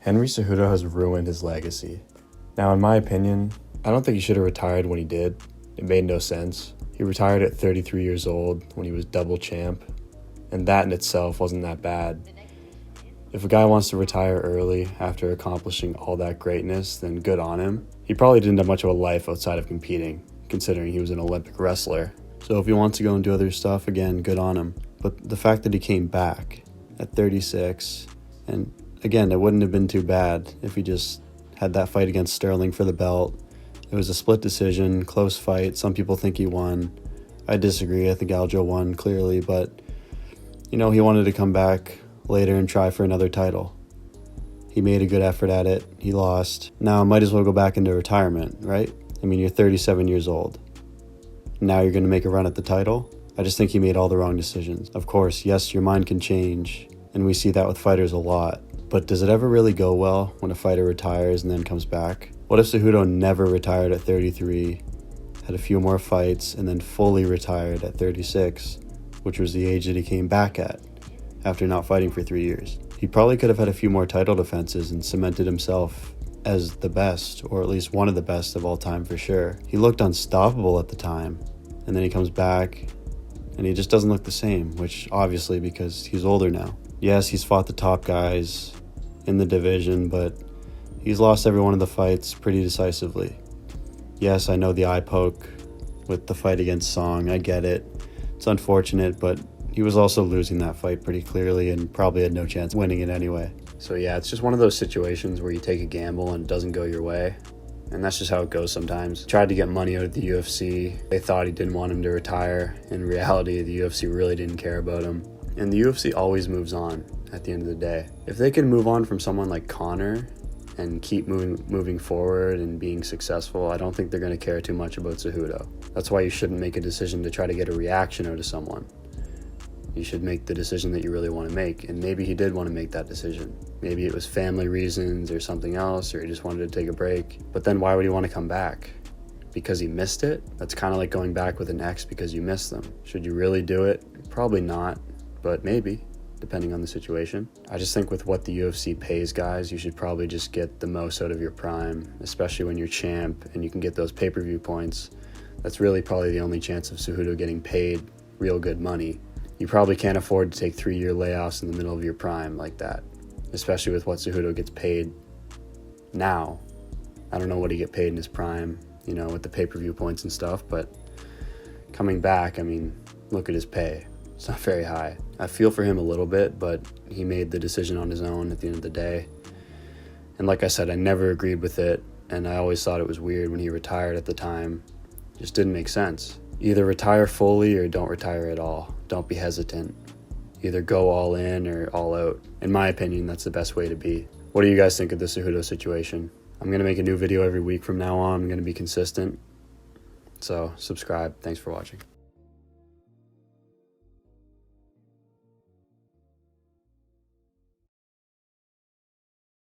Henry Cejudo has ruined his legacy. Now, in my opinion, I don't think he should have retired when he did. It made no sense. He retired at 33 years old when he was double champ, and that in itself wasn't that bad. If a guy wants to retire early after accomplishing all that greatness, then good on him. He probably didn't have much of a life outside of competing, considering he was an Olympic wrestler. So if he wants to go and do other stuff, again, good on him. But the fact that he came back at 36, and again, it wouldn't have been too bad if he just had that fight against Sterling for the belt. It was a split decision, close fight. Some people think he won. I disagree. I think Aljo won clearly, but he wanted to come back later and try for another title. He made a good effort at it. He lost. Now might as well go back into retirement, right? I mean, you're 37 years old. Now you're going to make a run at the title? I just think he made all the wrong decisions. Of course, yes, your mind can change, and we see that with fighters a lot. But does it ever really go well when a fighter retires and then comes back? What if Cejudo never retired at 33, had a few more fights, and then fully retired at 36, which was the age that he came back at after not fighting for 3 years? He probably could have had a few more title defenses and cemented himself as the best, or at least one of the best of all time for sure. He looked unstoppable at the time, and then he comes back and he just doesn't look the same, which obviously because he's older now. Yes, he's fought the top guys in the division, but he's lost every one of the fights pretty decisively. Yes, I know the eye poke with the fight against Song. I get it. It's unfortunate, but he was also losing that fight pretty clearly and probably had no chance winning it anyway. So yeah, it's just one of those situations where you take a gamble and it doesn't go your way. And that's just how it goes sometimes. Tried to get money out of the UFC. They thought he didn't want him to retire. In reality, the UFC really didn't care about him. And the UFC always moves on at the end of the day. If they can move on from someone like Conor and keep moving forward and being successful, I don't think they're going to care too much about Cejudo. That's why you shouldn't make a decision to try to get a reaction out of someone. You should make the decision that you really want to make. And maybe he did want to make that decision. Maybe it was family reasons or something else, or he just wanted to take a break. But then why would he want to come back? Because he missed it? That's kind of like going back with an ex because you missed them. Should you really do it? Probably not, but maybe, depending on the situation. I just think with what the UFC pays guys, you should probably just get the most out of your prime, especially when you're champ and you can get those pay-per-view points. That's really probably the only chance of Cejudo getting paid real good money. You probably can't afford to take 3-year layoffs in the middle of your prime like that, especially with what Cejudo gets paid now. I don't know what he get paid in his prime, with the pay-per-view points and stuff, but coming back, I mean, look at his pay. It's not very high. I feel for him a little bit, but he made the decision on his own at the end of the day. And like I said, I never agreed with it, and I always thought it was weird when he retired at the time. It just didn't make sense. Either retire fully or don't retire at all. Don't be hesitant. Either go all in or all out. In my opinion, that's the best way to be. What do you guys think of the Cejudo situation? I'm going to make a new video every week from now on. I'm going to be consistent. So subscribe. Thanks for watching.